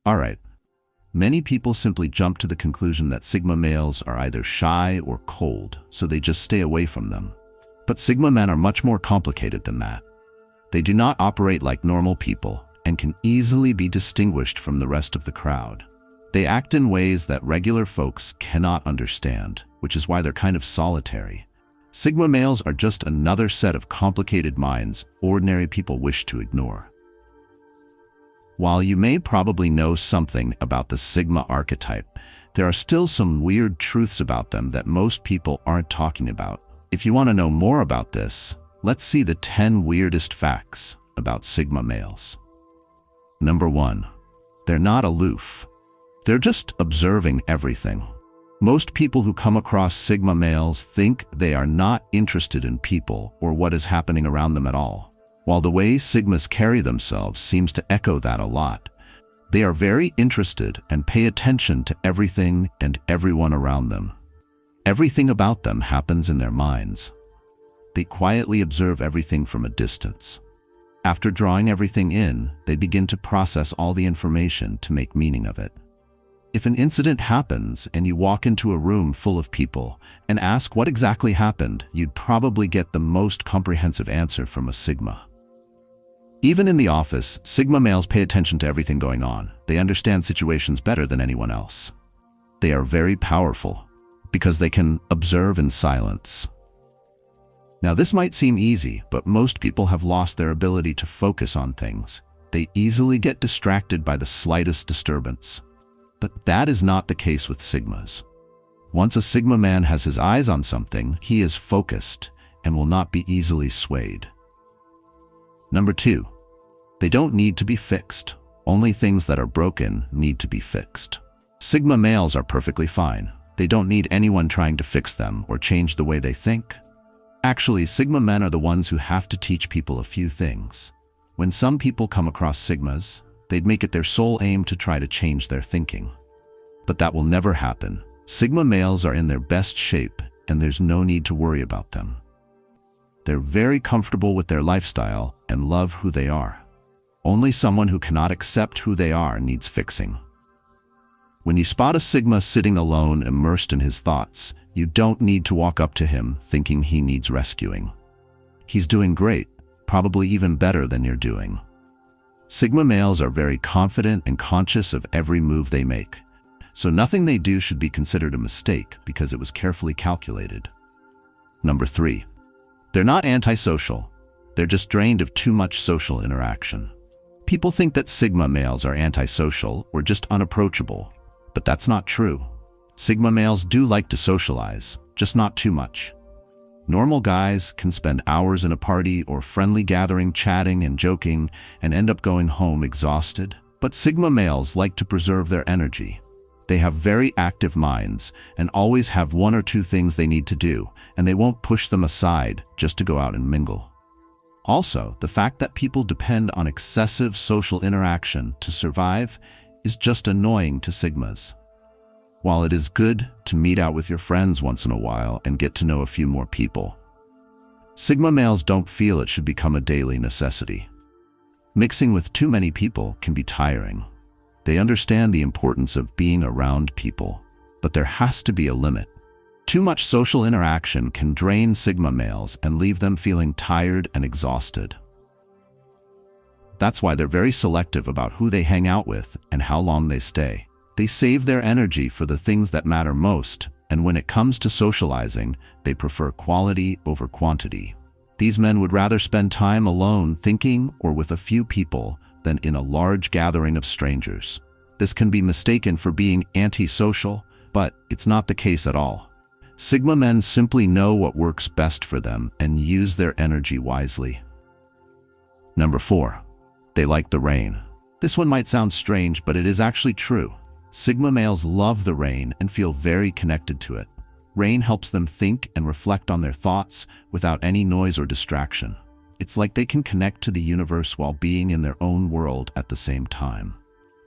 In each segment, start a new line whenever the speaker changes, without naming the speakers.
Alright, many people simply jump to the conclusion that Sigma males are either shy or cold, so they just stay away from them. But Sigma men are much more complicated than that. They do not operate like normal people and can easily be distinguished from the rest of the crowd. They act in ways that regular folks cannot understand, which is why they're kind of solitary. Sigma males are just another set of complicated minds ordinary people wish to ignore. While you may probably know something about the Sigma archetype, there are still some weird truths about them that most people aren't talking about. If you want to know more about this, let's see the 10 weirdest facts about Sigma males. Number 1. They're not aloof. They're just observing everything. Most people who come across Sigma males think they are not interested in people or what is happening around them at all. While the way Sigmas carry themselves seems to echo that a lot, they are very interested and pay attention to everything and everyone around them. Everything about them happens in their minds. They quietly observe everything from a distance. After drawing everything in, they begin to process all the information to make meaning of it. If an incident happens and you walk into a room full of people and ask what exactly happened, you'd probably get the most comprehensive answer from a Sigma. Even in the office, Sigma males pay attention to everything going on. They understand situations better than anyone else. They are very powerful because they can observe in silence. Now, this might seem easy, but most people have lost their ability to focus on things. They easily get distracted by the slightest disturbance. But that is not the case with Sigmas. Once a Sigma man has his eyes on something, he is focused and will not be easily swayed. Number 2. They don't need to be fixed. Only things that are broken need to be fixed. Sigma males are perfectly fine. They don't need anyone trying to fix them or change the way they think. Actually, Sigma men are the ones who have to teach people a few things. When some people come across Sigmas, they'd make it their sole aim to try to change their thinking. But that will never happen. Sigma males are in their best shape, and there's no need to worry about them. They're very comfortable with their lifestyle and love who they are. Only someone who cannot accept who they are needs fixing. When you spot a Sigma sitting alone, immersed in his thoughts, you don't need to walk up to him thinking he needs rescuing. He's doing great, probably even better than you're doing. Sigma males are very confident and conscious of every move they make, so nothing they do should be considered a mistake because it was carefully calculated. Number 3. They're not antisocial. They're just drained of too much social interaction. People think that Sigma males are antisocial or just unapproachable, but that's not true. Sigma males do like to socialize, just not too much. Normal guys can spend hours in a party or friendly gathering chatting and joking and end up going home exhausted. But Sigma males like to preserve their energy. They have very active minds and always have 1 or 2 things they need to do, and they won't push them aside just to go out and mingle. Also, the fact that people depend on excessive social interaction to survive is just annoying to Sigmas. While it is good to meet out with your friends once in a while and get to know a few more people, Sigma males don't feel it should become a daily necessity. Mixing with too many people can be tiring. They understand the importance of being around people, but there has to be a limit. Too much social interaction can drain Sigma males and leave them feeling tired and exhausted. That's why they're very selective about who they hang out with and how long they stay. They save their energy for the things that matter most, and when it comes to socializing, they prefer quality over quantity. These men would rather spend time alone thinking or with a few people than in a large gathering of strangers. This can be mistaken for being antisocial, but it's not the case at all. Sigma men simply know what works best for them and use their energy wisely. Number 4. They like the rain. This one might sound strange, but it is actually true. Sigma males love the rain and feel very connected to it. Rain helps them think and reflect on their thoughts without any noise or distraction. It's like they can connect to the universe while being in their own world at the same time.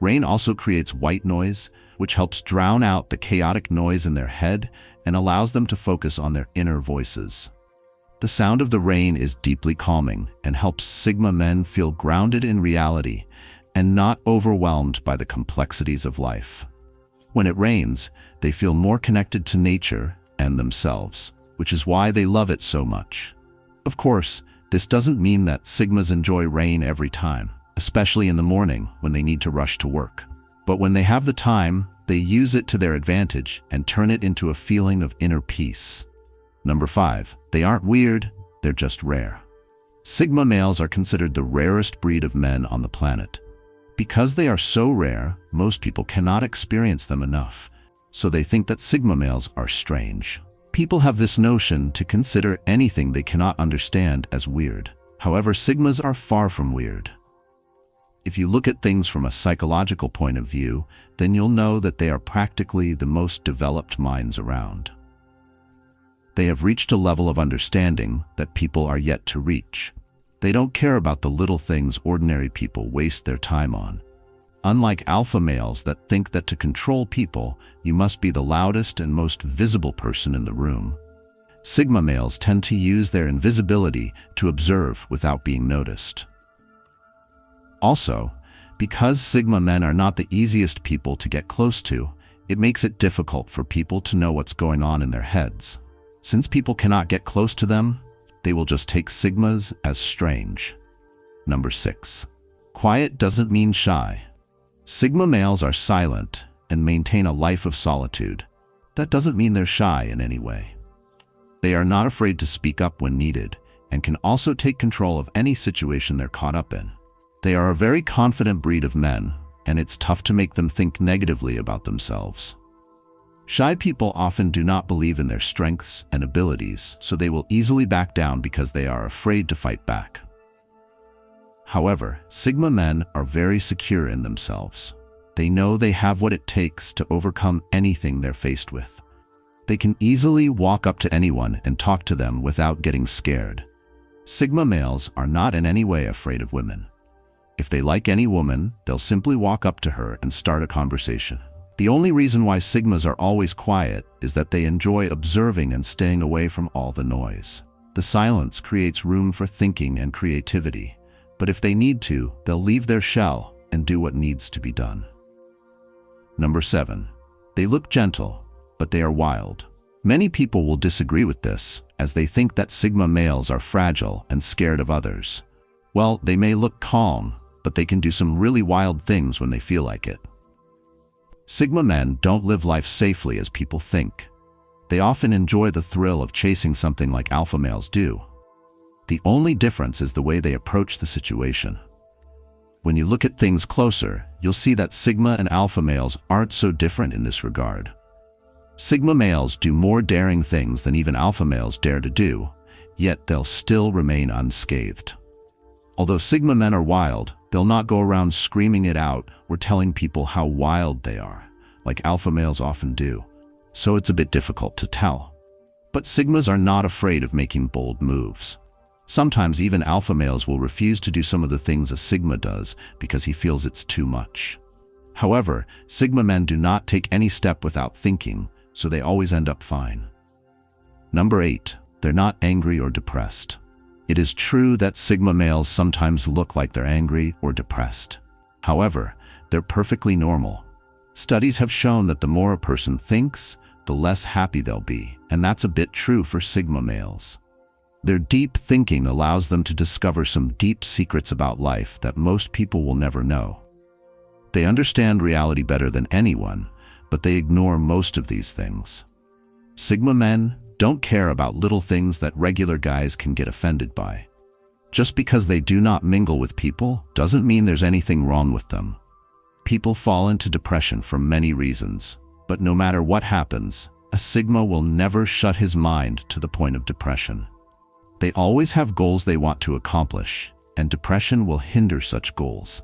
Rain also creates white noise, which helps drown out the chaotic noise in their head and allows them to focus on their inner voices. The sound of the rain is deeply calming and helps Sigma men feel grounded in reality and not overwhelmed by the complexities of life. When it rains, they feel more connected to nature and themselves, which is why they love it so much. Of course, this doesn't mean that Sigmas enjoy rain every time, especially in the morning when they need to rush to work. But when they have the time, they use it to their advantage and turn it into a feeling of inner peace. Number 5. They aren't weird, they're just rare. Sigma males are considered the rarest breed of men on the planet. Because they are so rare, most people cannot experience them enough, so they think that Sigma males are strange. People have this notion to consider anything they cannot understand as weird. However, Sigmas are far from weird. If you look at things from a psychological point of view, then you'll know that they are practically the most developed minds around. They have reached a level of understanding that people are yet to reach. They don't care about the little things ordinary people waste their time on. Unlike alpha males that think that to control people, you must be the loudest and most visible person in the room, Sigma males tend to use their invisibility to observe without being noticed. Also, because Sigma men are not the easiest people to get close to, it makes it difficult for people to know what's going on in their heads. Since people cannot get close to them, they will just take Sigmas as strange. Number 6. Quiet doesn't mean shy. Sigma males are silent and maintain a life of solitude. That doesn't mean they're shy in any way. They are not afraid to speak up when needed and can also take control of any situation they're caught up in. They are a very confident breed of men, and it's tough to make them think negatively about themselves. Shy people often do not believe in their strengths and abilities, so they will easily back down because they are afraid to fight back. However, Sigma men are very secure in themselves. They know they have what it takes to overcome anything they're faced with. They can easily walk up to anyone and talk to them without getting scared. Sigma males are not in any way afraid of women. If they like any woman, they'll simply walk up to her and start a conversation. The only reason why Sigmas are always quiet is that they enjoy observing and staying away from all the noise. The silence creates room for thinking and creativity, but if they need to, they'll leave their shell and do what needs to be done. Number 7. They look gentle, but they are wild. Many people will disagree with this, as they think that Sigma males are fragile and scared of others. Well, they may look calm, but they can do some really wild things when they feel like it. Sigma men don't live life safely as people think. They often enjoy the thrill of chasing something like alpha males do. The only difference is the way they approach the situation. When you look at things closer, you'll see that Sigma and alpha males aren't so different in this regard. Sigma males do more daring things than even alpha males dare to do, yet they'll still remain unscathed. Although Sigma men are wild, they'll not go around screaming it out or telling people how wild they are, like alpha males often do, so it's a bit difficult to tell. But Sigmas are not afraid of making bold moves. Sometimes even alpha males will refuse to do some of the things a Sigma does because he feels it's too much. However, Sigma men do not take any step without thinking, so they always end up fine. Number 8. They're not angry or depressed. It is true that Sigma males sometimes look like they're angry or depressed. However, they're perfectly normal. Studies have shown that the more a person thinks, the less happy they'll be, and that's a bit true for Sigma males. Their deep thinking allows them to discover some deep secrets about life that most people will never know. They understand reality better than anyone, but they ignore most of these things. Sigma men don't care about little things that regular guys can get offended by. Just because they do not mingle with people doesn't mean there's anything wrong with them. People fall into depression for many reasons, but no matter what happens, a Sigma will never shut his mind to the point of depression. They always have goals they want to accomplish, and depression will hinder such goals.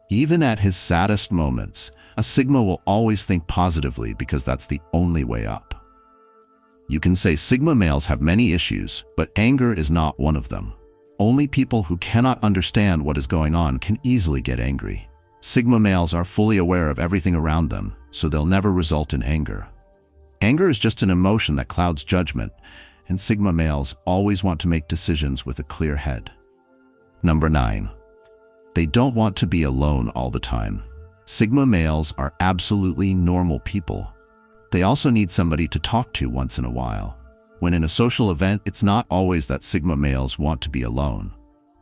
Even at his saddest moments, a Sigma will always think positively because that's the only way up. You can say Sigma males have many issues, but anger is not one of them. Only people who cannot understand what is going on can easily get angry. Sigma males are fully aware of everything around them, so they'll never result in anger. Anger is just an emotion that clouds judgment, and Sigma males always want to make decisions with a clear head. Number 9. They don't want to be alone all the time. Sigma males are absolutely normal people. They also need somebody to talk to once in a while. When in a social event, it's not always that Sigma males want to be alone.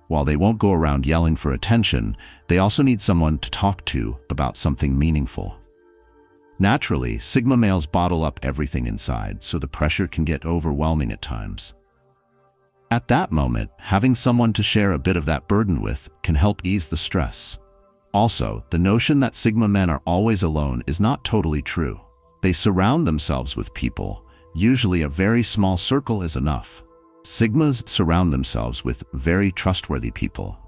While they won't go around yelling for attention, they also need someone to talk to about something meaningful. Naturally, Sigma males bottle up everything inside, so the pressure can get overwhelming at times. At that moment, having someone to share a bit of that burden with can help ease the stress. Also, the notion that Sigma men are always alone is not totally true. They surround themselves with people. Usually a very small circle is enough. Sigmas surround themselves with very trustworthy people.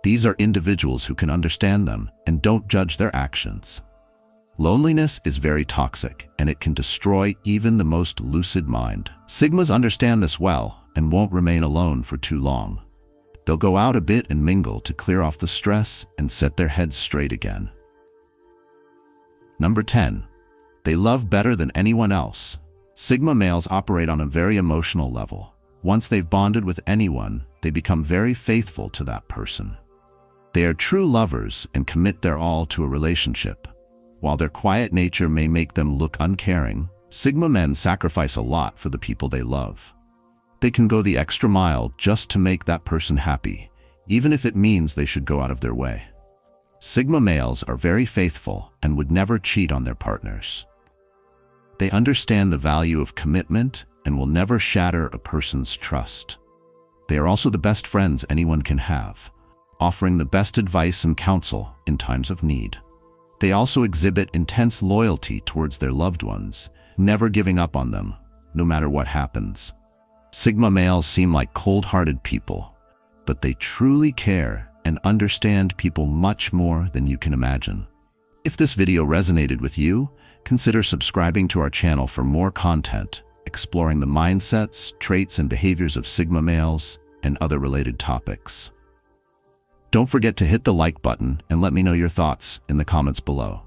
These are individuals who can understand them and don't judge their actions. Loneliness is very toxic, and it can destroy even the most lucid mind. Sigmas understand this well and won't remain alone for too long. They'll go out a bit and mingle to clear off the stress and set their heads straight again. Number 10. They love better than anyone else. Sigma males operate on a very emotional level. Once they've bonded with anyone, they become very faithful to that person. They are true lovers and commit their all to a relationship. While their quiet nature may make them look uncaring, Sigma men sacrifice a lot for the people they love. They can go the extra mile just to make that person happy, even if it means they should go out of their way. Sigma males are very faithful and would never cheat on their partners. They understand the value of commitment and will never shatter a person's trust. They are also the best friends anyone can have, offering the best advice and counsel in times of need. They also exhibit intense loyalty towards their loved ones, never giving up on them, no matter what happens. Sigma males seem like cold-hearted people, but they truly care and understand people much more than you can imagine. If this video resonated with you, consider subscribing to our channel for more content, exploring the mindsets, traits, and behaviors of Sigma males and other related topics. Don't forget to hit the like button and let me know your thoughts in the comments below.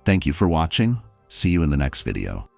Thank you for watching. See you in the next video.